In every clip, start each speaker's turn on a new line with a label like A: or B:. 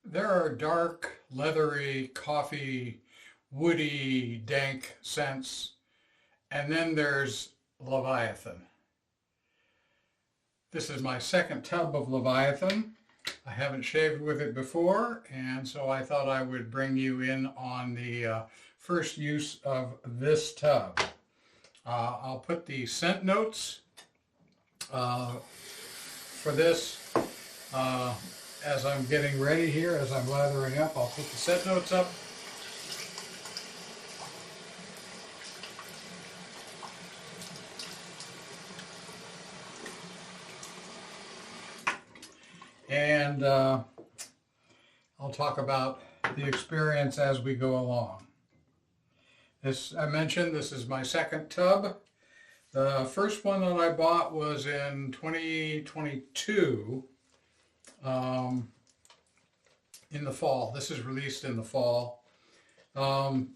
A: There are dark, leathery, coffee, woody, dank scents, and then there's Leviathan. This is my second tub of Leviathan. I haven't shaved with it before, and so I thought I would bring you in on the first use of this tub. I'll put the scent notes for this as I'm getting ready here, as I'm lathering up. I'll put the scent notes up. And I'll talk about the experience as we go along. This, I mentioned, this is my second tub. The first one that I bought was in 2022 in the fall. This is released in the fall. And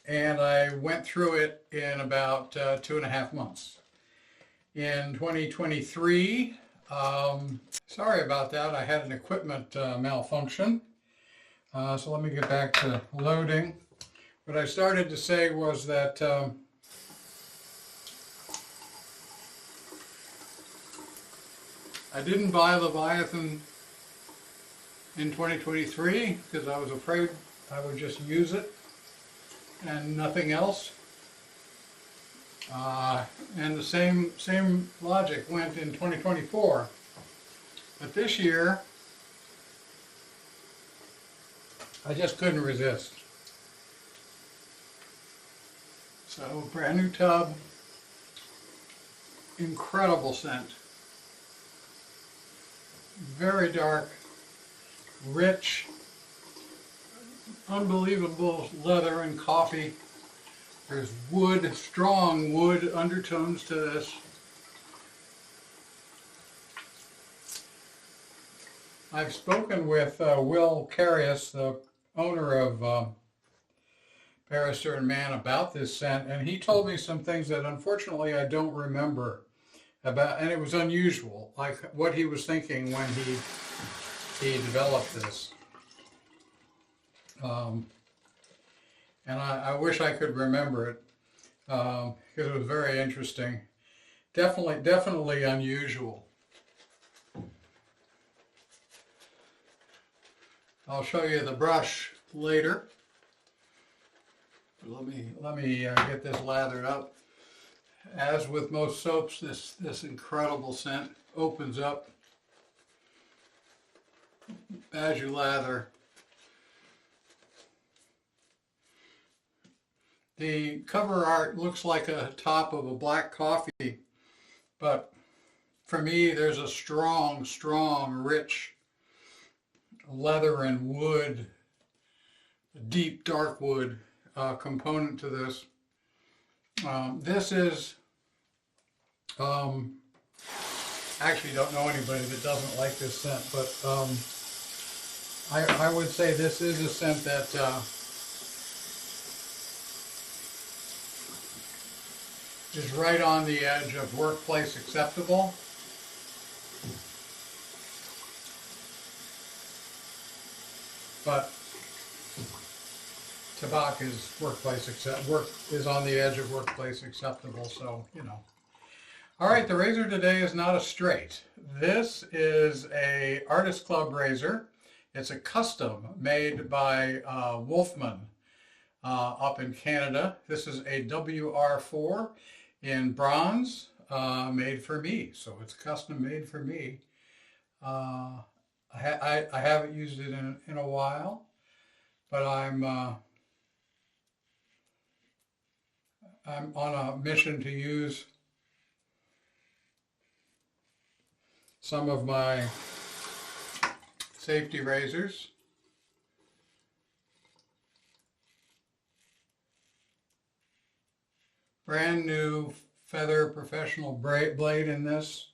A: I went through it in about 2.5 months. In 2023, sorry about that, I had an equipment malfunction. So let me get back to loading. What I started to say was that I didn't buy Leviathan in 2023 because I was afraid I would just use it and nothing else. And the same logic went in 2024. But this year, I just couldn't resist. So, brand new tub, incredible scent. Very dark, rich, unbelievable leather and coffee. There's wood, strong wood undertones to this. I've spoken with Will Carius, the owner of Barrister and Mann, about this scent, and he told me some things that unfortunately I don't remember about, and it was unusual, like what he was thinking when he developed this. And I wish I could remember it because it was very interesting. Definitely unusual. I'll show you the brush later. Let me get this lathered up. As with most soaps, this incredible scent opens up as you lather. The cover art looks like a top of a black coffee, but for me there's a strong, rich leather and wood, deep dark wood component to this. This is, actually don't know anybody that doesn't like this scent, but I would say this is a scent that is right on the edge of workplace acceptable. But tobacco is is on the edge of workplace acceptable, so you know. All right, the razor today is not a straight. This is a Artist Club razor. It's a custom made by Wolfman up in Canada. This is a WR4 in bronze, made for me, so it's custom made for me. I haven't used it in a while, but I'm on a mission to use some of my safety razors. Brand new Feather professional blade in this.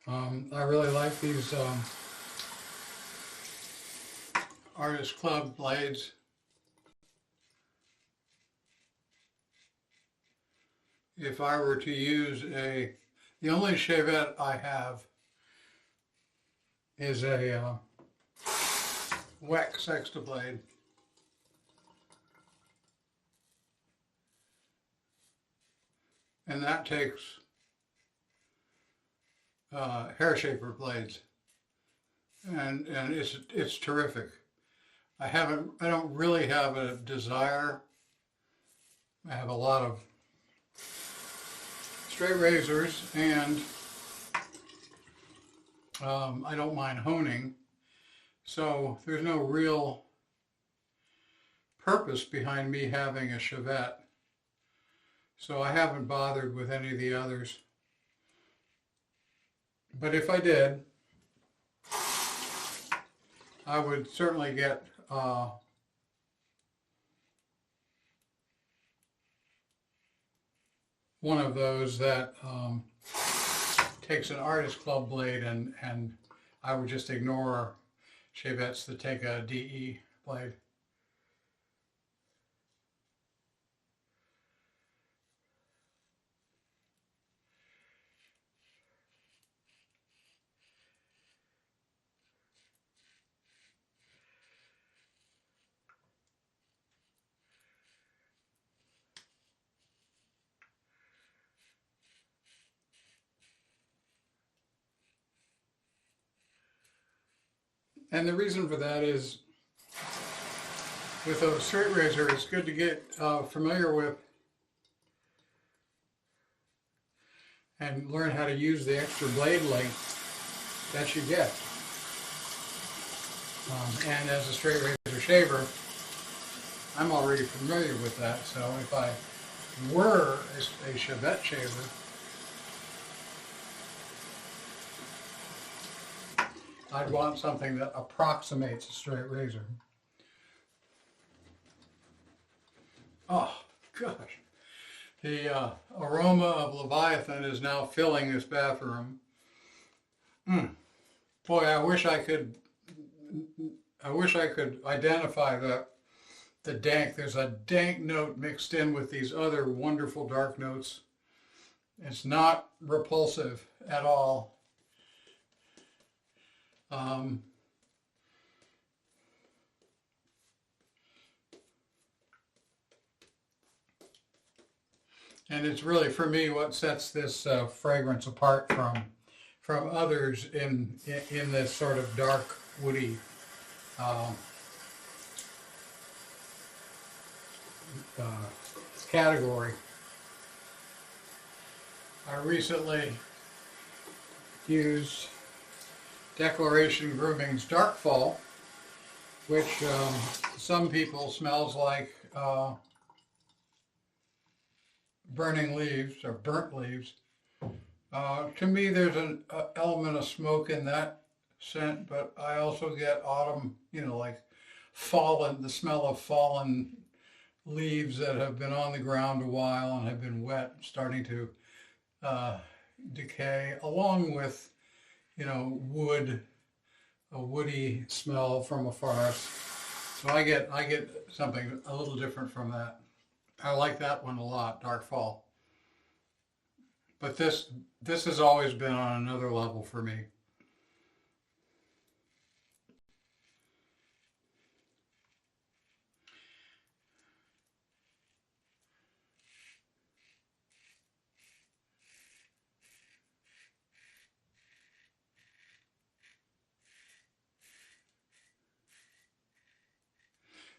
A: I really like these Artist Club blades. If I were to use the only shavette I have is a WEC sexta blade. And that takes hair shaper blades, and it's terrific. I don't really have a desire. I have a lot of straight razors, and I don't mind honing, so there's no real purpose behind me having a shavette. So I haven't bothered with any of the others. But if I did, I would certainly get one of those that takes an Artist Club blade, and I would just ignore shavettes that take a DE blade. And the reason for that is, with a straight razor, it's good to get familiar with and learn how to use the extra blade length that you get. And as a straight razor shaver, I'm already familiar with that, so if I were a shavette shaver, I'd want something that approximates a straight razor. Oh, gosh. The aroma of Leviathan is now filling this bathroom. Boy, I wish I could identify the dank. There's a dank note mixed in with these other wonderful dark notes. It's not repulsive at all. And it's really, for me, what sets this fragrance apart from others in this sort of dark, woody category. I recently used Declaration Grooming's Dark Fall, which some people smells like burning leaves or burnt leaves. To me, there's an element of smoke in that scent, but I also get autumn, like the smell of fallen leaves that have been on the ground a while and have been wet, starting to decay, along with, a woody smell from a forest. So I get something a little different from that. I like that one a lot, Dark Fall. But this has always been on another level for me.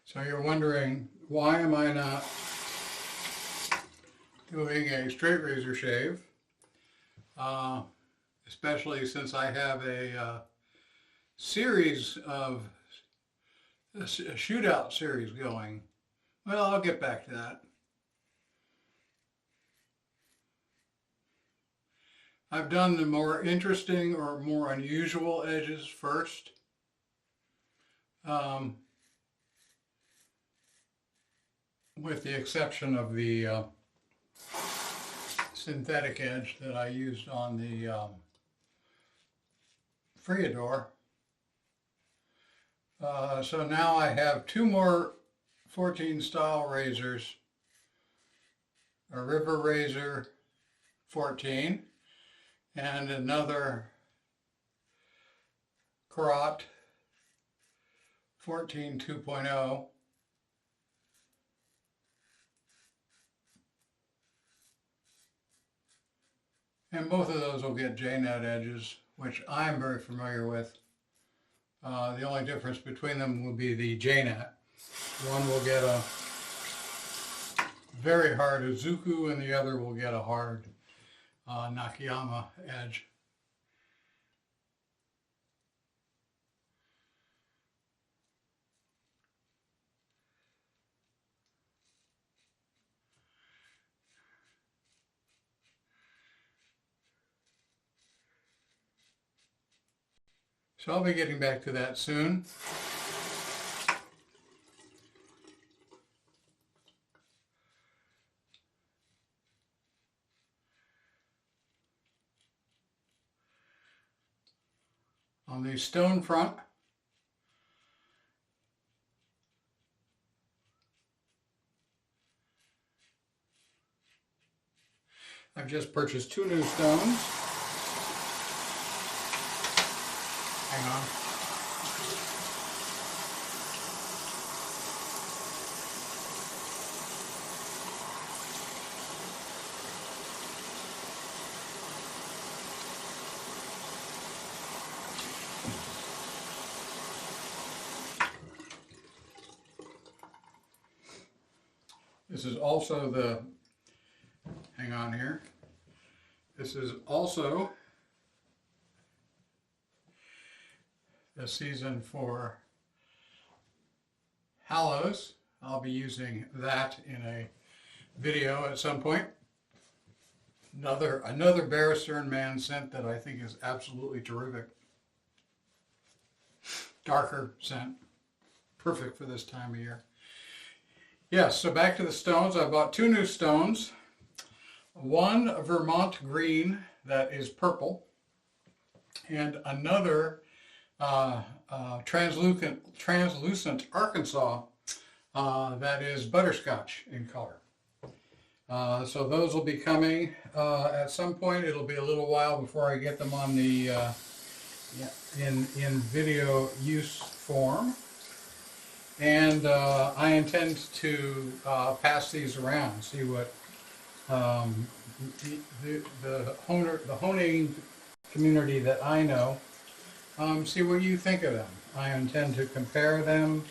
A: So you're wondering, why am I not doing a straight razor shave? Especially since I have a series of a shootout series going. Well, I'll get back to that. I've done the more interesting or more unusual edges first. With the exception of the synthetic edge that I used on the Freador. So now I have two more 14 style razors, a River Razor 14 and another Karate 14 2.0. And both of those will get J-net edges, which I'm very familiar with. The only difference between them will be the J-net. One will get a very hard Izuku and the other will get a hard Nakayama edge. So I'll be getting back to that soon. On the stone front, I've just purchased two new stones. Hang on. This is also the, hang on here. This is also the season for Hallows. I'll be using that in a video at some point. Another Barrister and Mann scent that I think is absolutely terrific. Darker scent, perfect for this time of year. Yes, so back to the stones. I bought two new stones. One Vermont green that is purple, and another translucent Arkansas that is butterscotch in color. So those will be coming at some point. It'll be a little while before I get them on the in video use form. And I intend to pass these around, see what the honing community that I know, see what you think of them. I intend to compare them.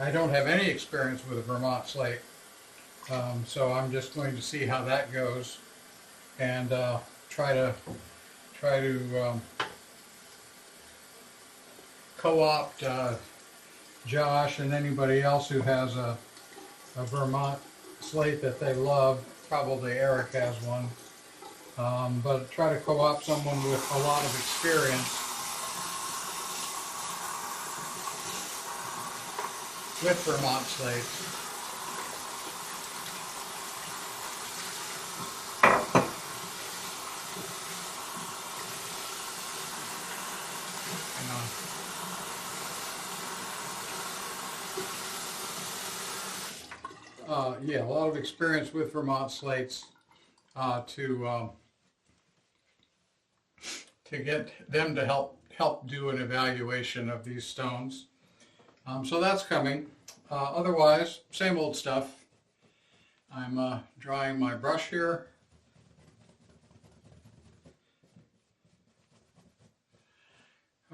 A: I don't have any experience with a Vermont slate, so I'm just going to see how that goes and try to co-opt Josh and anybody else who has a Vermont slate that they love. Probably Eric has one, but try to co-opt someone with a lot of experience with Vermont slates. Yeah, a lot of experience with Vermont slates to get them to help do an evaluation of these stones. So that's coming. Otherwise, same old stuff. I'm drying my brush here.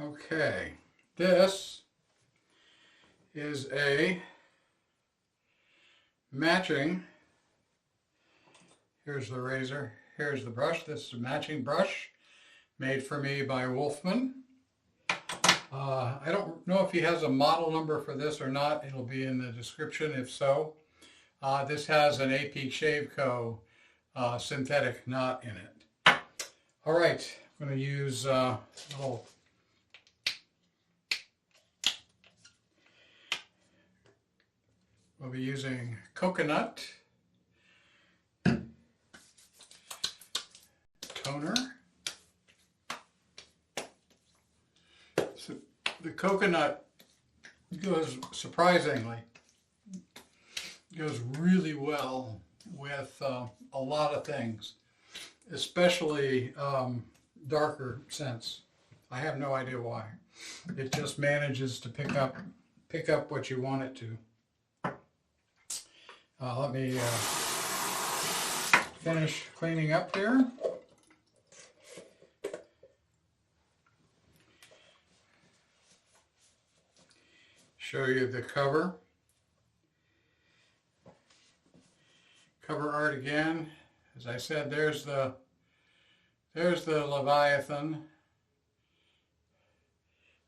A: Okay, this is a matching, here's the razor, here's the brush. This is a matching brush made for me by Wolfman. I don't know if he has a model number for this or not. It'll be in the description if so. This has an AP Shave Co. Synthetic knot in it. All right, I'm going to use a little we'll be using coconut toner, So the coconut goes goes really well with a lot of things, especially darker scents. I have no idea why. It just manages to pick up what you want it to. Let me finish cleaning up here. Show you the cover art again. As I said, there's the Leviathan.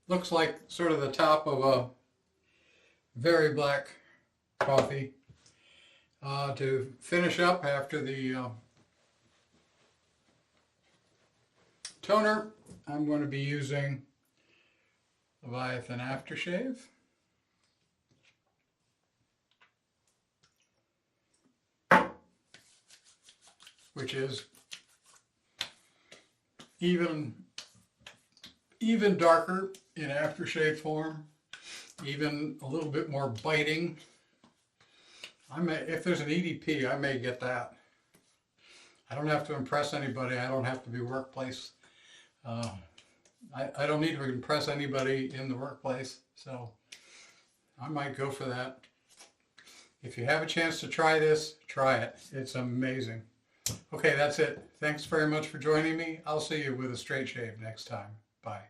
A: Looks like sort of the top of a very black coffee. To finish up after the toner, I'm going to be using Leviathan Aftershave. Which is even darker in aftershave form, even a little bit more biting. If there's an EDP, I may get that. I don't have to impress anybody. I don't have to be workplace. I don't need to impress anybody in the workplace, so I might go for that. If you have a chance to try this, try it. It's amazing. Okay, that's it. Thanks very much for joining me. I'll see you with a straight shave next time. Bye.